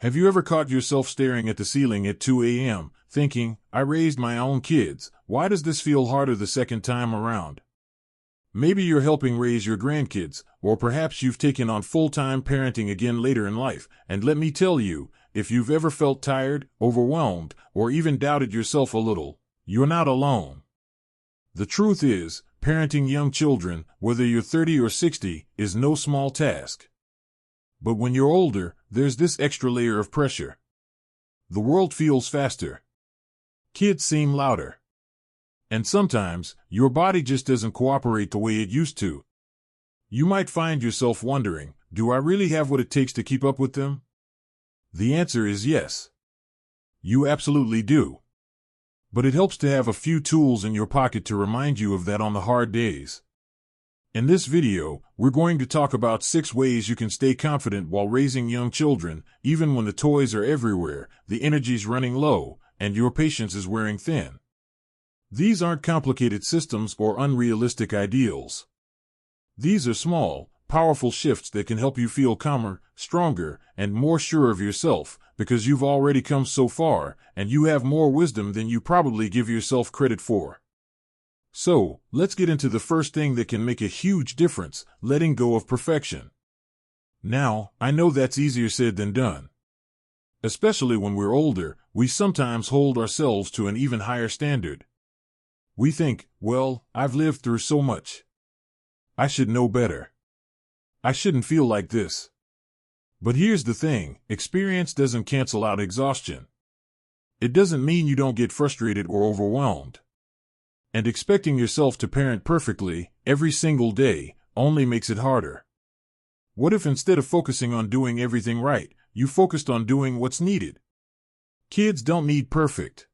Have you ever caught yourself staring at the ceiling at 2 a.m., thinking, I raised my own kids, why does this feel harder the second time around? Maybe you're helping raise your grandkids, or perhaps you've taken on full-time parenting again later in life, and let me tell you, if you've ever felt tired, overwhelmed, or even doubted yourself a little, you're not alone. The truth is, parenting young children, whether you're 30 or 60, is no small task. But when you're older, there's this extra layer of pressure. The world feels faster. Kids seem louder. And sometimes, your body just doesn't cooperate the way it used to. You might find yourself wondering, do I really have what it takes to keep up with them? The answer is yes. You absolutely do. But it helps to have a few tools in your pocket to remind you of that on the hard days. In this video, we're going to talk about 6 ways you can stay confident while raising young children, even when the toys are everywhere, the energy's running low, and your patience is wearing thin. These aren't complicated systems or unrealistic ideals. These are small, powerful shifts that can help you feel calmer, stronger, and more sure of yourself, because you've already come so far, and you have more wisdom than you probably give yourself credit for. So, let's get into the first thing that can make a huge difference, letting go of perfection. Now, I know that's easier said than done. Especially when we're older, we sometimes hold ourselves to an even higher standard. We think, well, I've lived through so much. I should know better. I shouldn't feel like this. But here's the thing, experience doesn't cancel out exhaustion. It doesn't mean you don't get frustrated or overwhelmed. And expecting yourself to parent perfectly, every single day, only makes it harder. What if instead of focusing on doing everything right, you focused on doing what's needed? Kids don't need perfect.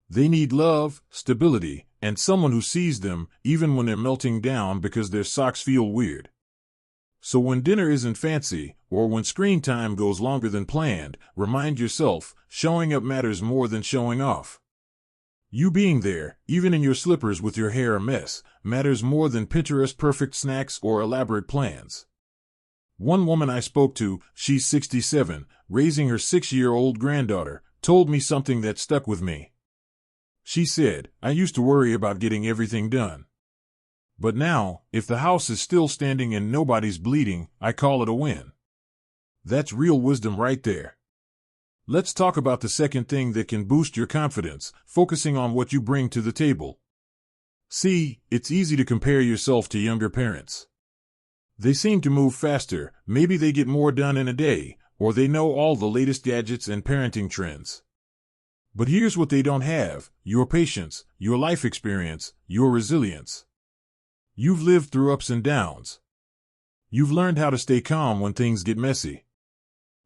They need love, stability, and someone who sees them, even when they're melting down because their socks feel weird. So when dinner isn't fancy, or when screen time goes longer than planned, remind yourself, showing up matters more than showing off. You being there, even in your slippers with your hair a mess, matters more than Pinterest-perfect snacks or elaborate plans. One woman I spoke to, she's 67, raising her 6-year-old granddaughter, told me something that stuck with me. She said, I used to worry about getting everything done. But now, if the house is still standing and nobody's bleeding, I call it a win. That's real wisdom right there. Let's talk about the second thing that can boost your confidence, focusing on what you bring to the table. See, it's easy to compare yourself to younger parents. They seem to move faster, maybe they get more done in a day, or they know all the latest gadgets and parenting trends. But here's what they don't have, your patience, your life experience, your resilience. You've lived through ups and downs. You've learned how to stay calm when things get messy.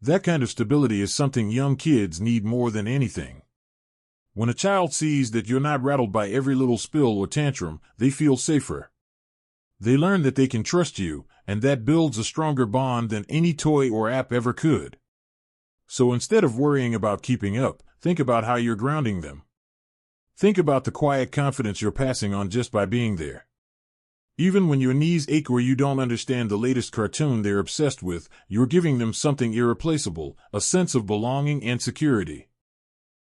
That kind of stability is something young kids need more than anything. When a child sees that you're not rattled by every little spill or tantrum, they feel safer. They learn that they can trust you, and that builds a stronger bond than any toy or app ever could. So instead of worrying about keeping up, think about how you're grounding them. Think about the quiet confidence you're passing on just by being there. Even when your knees ache or you don't understand the latest cartoon they're obsessed with, you're giving them something irreplaceable, a sense of belonging and security.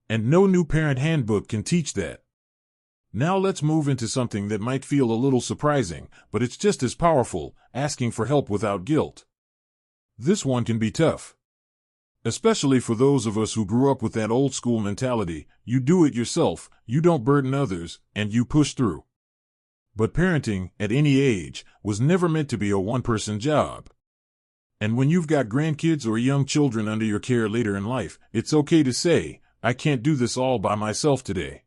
And no new parent handbook can teach that. Now let's move into something that might feel a little surprising, but it's just as powerful, asking for help without guilt. This one can be tough. Especially for those of us who grew up with that old school mentality, you do it yourself, you don't burden others, and you push through. But parenting, at any age, was never meant to be a one-person job. And when you've got grandkids or young children under your care later in life, it's okay to say, I can't do this all by myself today.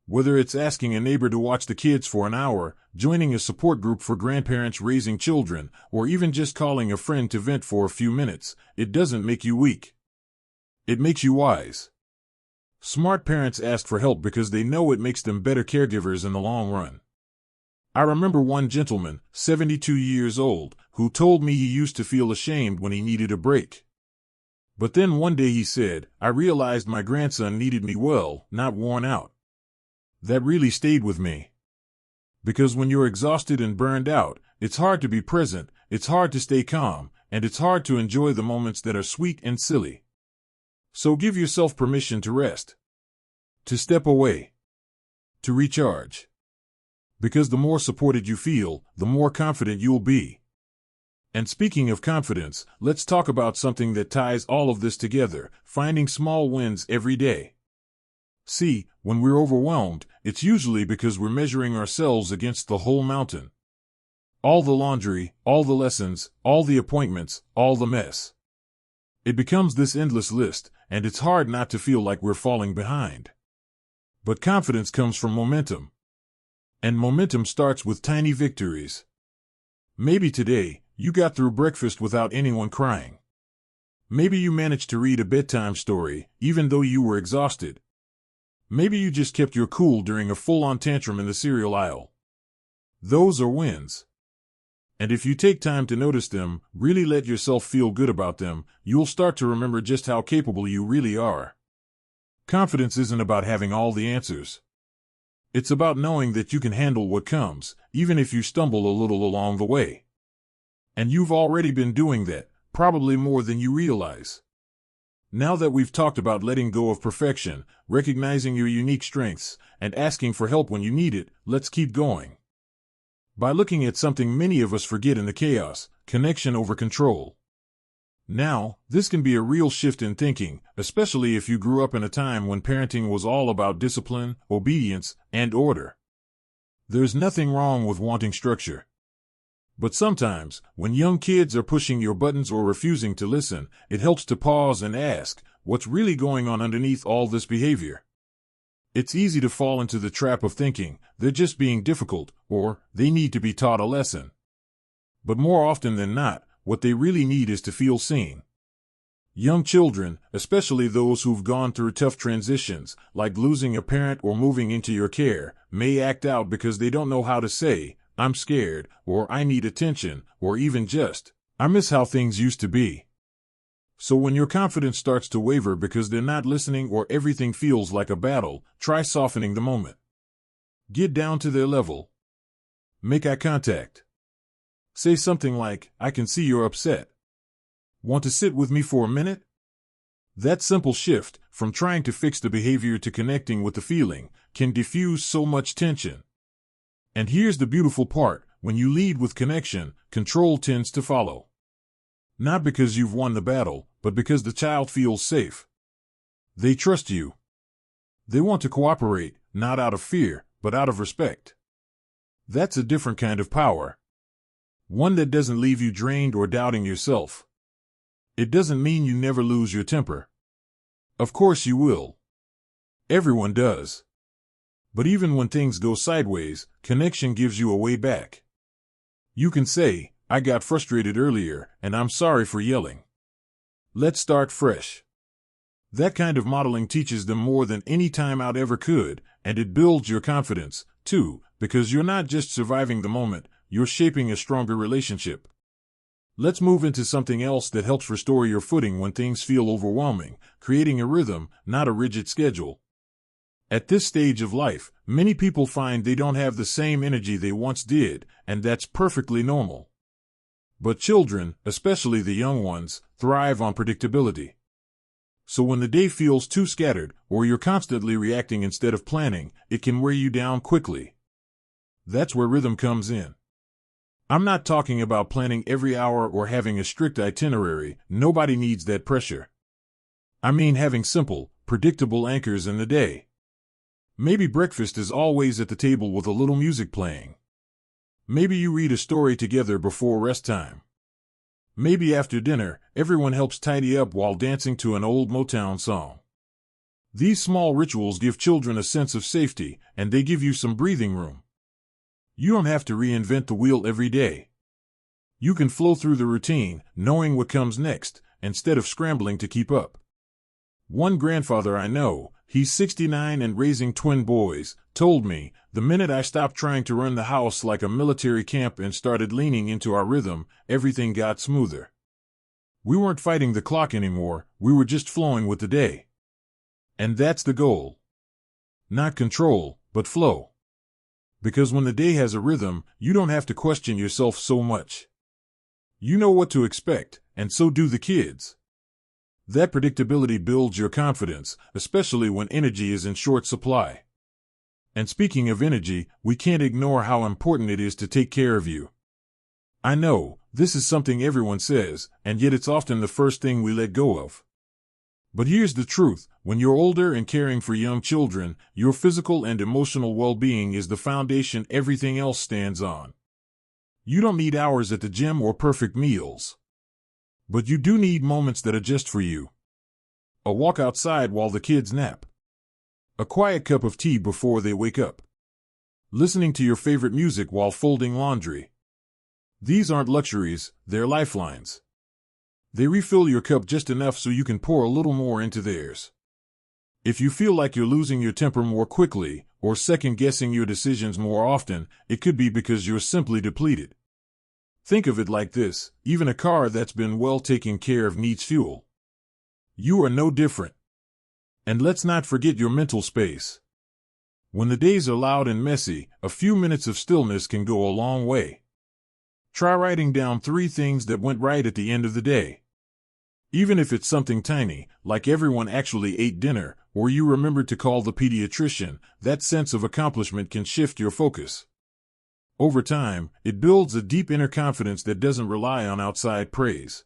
Whether it's asking a neighbor to watch the kids for an hour, joining a support group for grandparents raising children, or even just calling a friend to vent for a few minutes, it doesn't make you weak. It makes you wise. Smart parents ask for help because they know it makes them better caregivers in the long run. I remember one gentleman, 72 years old, who told me he used to feel ashamed when he needed a break. But then one day he said, I realized my grandson needed me well, not worn out. That really stayed with me. Because when you're exhausted and burned out, it's hard to be present, it's hard to stay calm, and it's hard to enjoy the moments that are sweet and silly. So give yourself permission to rest, to step away, to recharge. Because the more supported you feel, the more confident you'll be. And speaking of confidence, let's talk about something that ties all of this together: finding small wins every day. See, when we're overwhelmed, it's usually because we're measuring ourselves against the whole mountain. All the laundry, all the lessons, all the appointments, all the mess. It becomes this endless list, and it's hard not to feel like we're falling behind. But confidence comes from momentum. And momentum starts with tiny victories. Maybe today, you got through breakfast without anyone crying. Maybe you managed to read a bedtime story, even though you were exhausted. Maybe you just kept your cool during a full-on tantrum in the cereal aisle. Those are wins. And if you take time to notice them, really let yourself feel good about them, you'll start to remember just how capable you really are. Confidence isn't about having all the answers. It's about knowing that you can handle what comes, even if you stumble a little along the way. And you've already been doing that, probably more than you realize. Now that we've talked about letting go of perfection, recognizing your unique strengths, and asking for help when you need it, let's keep going. By looking at something many of us forget in the chaos: connection over control. Now, this can be a real shift in thinking, especially if you grew up in a time when parenting was all about discipline, obedience, and order. There's nothing wrong with wanting structure. But sometimes, when young kids are pushing your buttons or refusing to listen, it helps to pause and ask, what's really going on underneath all this behavior? It's easy to fall into the trap of thinking, they're just being difficult, or they need to be taught a lesson. But more often than not, what they really need is to feel seen. Young children, especially those who've gone through tough transitions, like losing a parent or moving into your care, may act out because they don't know how to say, I'm scared, or I need attention, or even just, I miss how things used to be. So when your confidence starts to waver because they're not listening or everything feels like a battle, try softening the moment. Get down to their level. Make eye contact. Say something like, I can see you're upset. Want to sit with me for a minute? That simple shift, from trying to fix the behavior to connecting with the feeling, can diffuse so much tension. And here's the beautiful part: when you lead with connection, control tends to follow. Not because you've won the battle, but because the child feels safe. They trust you. They want to cooperate, not out of fear, but out of respect. That's a different kind of power. One that doesn't leave you drained or doubting yourself. It doesn't mean you never lose your temper. Of course you will. Everyone does. But even when things go sideways, connection gives you a way back. You can say, I got frustrated earlier, and I'm sorry for yelling. Let's start fresh. That kind of modeling teaches them more than any timeout ever could, and it builds your confidence, too, because you're not just surviving the moment, you're shaping a stronger relationship. Let's move into something else that helps restore your footing when things feel overwhelming: creating a rhythm, not a rigid schedule. At this stage of life, many people find they don't have the same energy they once did, and that's perfectly normal. But children, especially the young ones, thrive on predictability. So when the day feels too scattered, or you're constantly reacting instead of planning, it can wear you down quickly. That's where rhythm comes in. I'm not talking about planning every hour or having a strict itinerary. Nobody needs that pressure. I mean having simple, predictable anchors in the day. Maybe breakfast is always at the table with a little music playing. Maybe you read a story together before rest time. Maybe after dinner, everyone helps tidy up while dancing to an old Motown song. These small rituals give children a sense of safety, and they give you some breathing room. You don't have to reinvent the wheel every day. You can flow through the routine, knowing what comes next, instead of scrambling to keep up. One grandfather I know, he's 69 and raising twin boys, told me, the minute I stopped trying to run the house like a military camp and started leaning into our rhythm, everything got smoother. We weren't fighting the clock anymore, we were just flowing with the day. And that's the goal. Not control, but flow. Because when the day has a rhythm, you don't have to question yourself so much. You know what to expect, and so do the kids. That predictability builds your confidence, especially when energy is in short supply. And speaking of energy, we can't ignore how important it is to take care of you. I know, this is something everyone says, and yet it's often the first thing we let go of. But here's the truth, when you're older and caring for young children, your physical and emotional well-being is the foundation everything else stands on. You don't need hours at the gym or perfect meals. But you do need moments that are just for you. A walk outside while the kids nap. A quiet cup of tea before they wake up. Listening to your favorite music while folding laundry. These aren't luxuries, they're lifelines. They refill your cup just enough so you can pour a little more into theirs. If you feel like you're losing your temper more quickly, or second-guessing your decisions more often, it could be because you're simply depleted. Think of it like this, even a car that's been well taken care of needs fuel. You are no different. And let's not forget your mental space. When the days are loud and messy, a few minutes of stillness can go a long way. Try writing down 3 things that went right at the end of the day. Even if it's something tiny, like everyone actually ate dinner, or you remembered to call the pediatrician, that sense of accomplishment can shift your focus. Over time, it builds a deep inner confidence that doesn't rely on outside praise.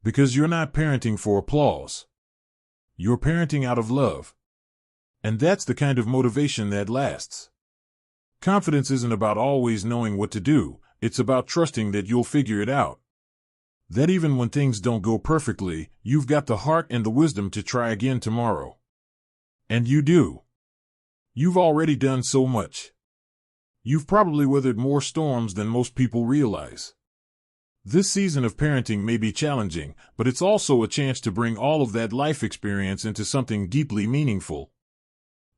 Because you're not parenting for applause. You're parenting out of love. And that's the kind of motivation that lasts. Confidence isn't about always knowing what to do, it's about trusting that you'll figure it out. That even when things don't go perfectly, you've got the heart and the wisdom to try again tomorrow. And you do. You've already done so much. You've probably weathered more storms than most people realize. This season of parenting may be challenging, but it's also a chance to bring all of that life experience into something deeply meaningful.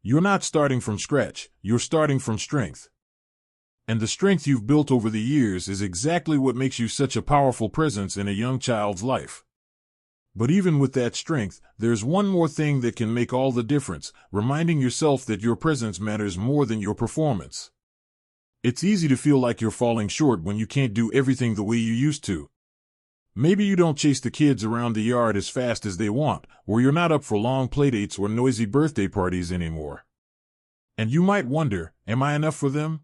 You're not starting from scratch, you're starting from strength. And the strength you've built over the years is exactly what makes you such a powerful presence in a young child's life. But even with that strength, there's one more thing that can make all the difference, reminding yourself that your presence matters more than your performance. It's easy to feel like you're falling short when you can't do everything the way you used to. Maybe you don't chase the kids around the yard as fast as they want, or you're not up for long playdates or noisy birthday parties anymore. And you might wonder, am I enough for them?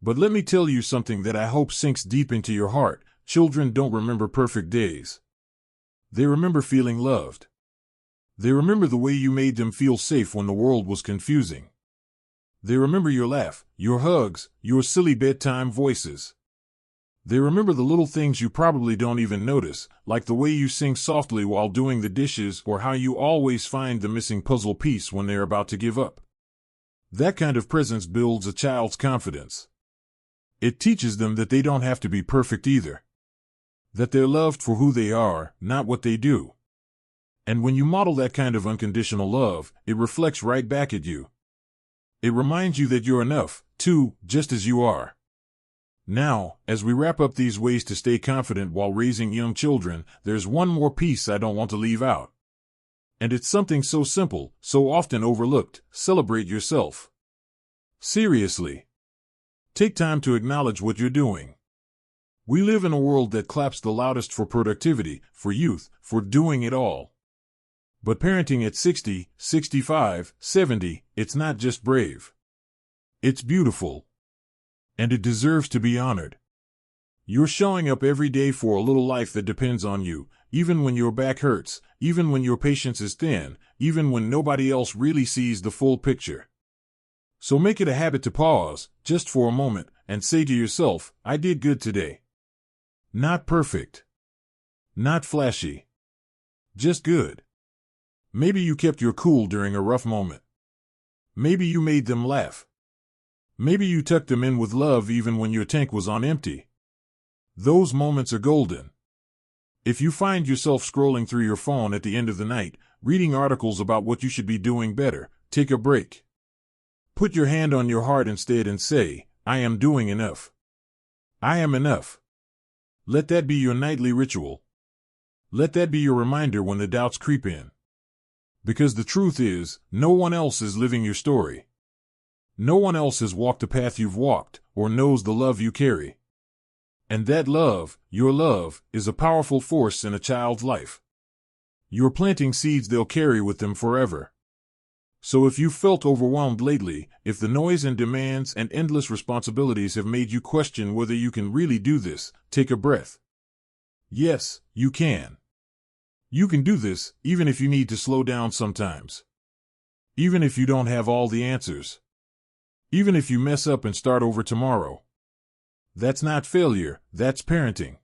But let me tell you something that I hope sinks deep into your heart. Children don't remember perfect days. They remember feeling loved. They remember the way you made them feel safe when the world was confusing. They remember your laugh, your hugs, your silly bedtime voices. They remember the little things you probably don't even notice, like the way you sing softly while doing the dishes or how you always find the missing puzzle piece when they're about to give up. That kind of presence builds a child's confidence. It teaches them that they don't have to be perfect either. That they're loved for who they are, not what they do. And when you model that kind of unconditional love, it reflects right back at you. It reminds you that you're enough, too, just as you are. Now, as we wrap up these ways to stay confident while raising young children, there's one more piece I don't want to leave out. And it's something so simple, so often overlooked: celebrate yourself. Seriously. Take time to acknowledge what you're doing. We live in a world that claps the loudest for productivity, for youth, for doing it all. But parenting at 60, 65, 70, it's not just brave. It's beautiful. And it deserves to be honored. You're showing up every day for a little life that depends on you, even when your back hurts, even when your patience is thin, even when nobody else really sees the full picture. So make it a habit to pause, just for a moment, and say to yourself, I did good today. Not perfect. Not flashy. Just good. Maybe you kept your cool during a rough moment. Maybe you made them laugh. Maybe you tucked them in with love even when your tank was on empty. Those moments are golden. If you find yourself scrolling through your phone at the end of the night, reading articles about what you should be doing better, take a break. Put your hand on your heart instead and say, I am doing enough. I am enough. Let that be your nightly ritual. Let that be your reminder when the doubts creep in. Because the truth is, no one else is living your story. No one else has walked the path you've walked, or knows the love you carry. And that love, your love, is a powerful force in a child's life. You're planting seeds they'll carry with them forever. So if you've felt overwhelmed lately, if the noise and demands and endless responsibilities have made you question whether you can really do this, take a breath. Yes, you can. You can do this, even if you need to slow down sometimes. Even if you don't have all the answers. Even if you mess up and start over tomorrow. That's not failure, that's parenting.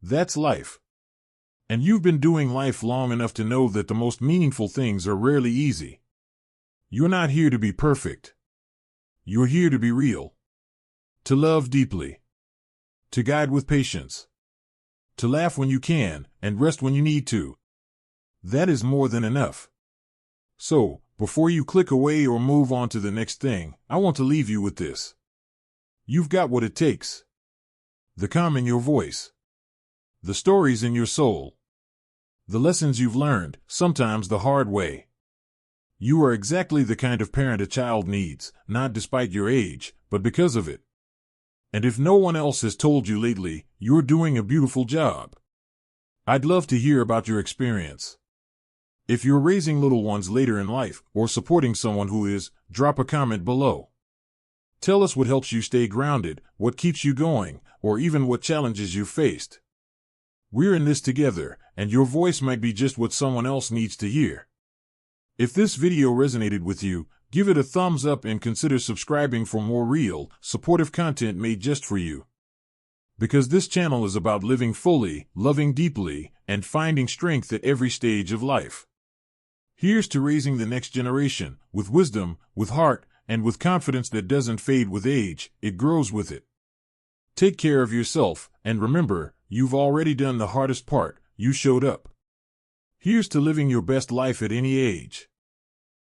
That's life. And you've been doing life long enough to know that the most meaningful things are rarely easy. You're not here to be perfect. You're here to be real. To love deeply. To guide with patience. To laugh when you can, and rest when you need to. That is more than enough. So, before you click away or move on to the next thing, I want to leave you with this. You've got what it takes. The calm in your voice. The stories in your soul. The lessons you've learned, sometimes the hard way. You are exactly the kind of parent a child needs, not despite your age, but because of it. And if no one else has told you lately, you're doing a beautiful job. I'd love to hear about your experience. If you're raising little ones later in life, or supporting someone who is, drop a comment below. Tell us what helps you stay grounded, what keeps you going, or even what challenges you've faced. We're in this together, and your voice might be just what someone else needs to hear. If this video resonated with you, give it a thumbs up and consider subscribing for more real, supportive content made just for you. Because this channel is about living fully, loving deeply, and finding strength at every stage of life. Here's to raising the next generation, with wisdom, with heart, and with confidence that doesn't fade with age, it grows with it. Take care of yourself, and remember, you've already done the hardest part, you showed up. Here's to living your best life at any age.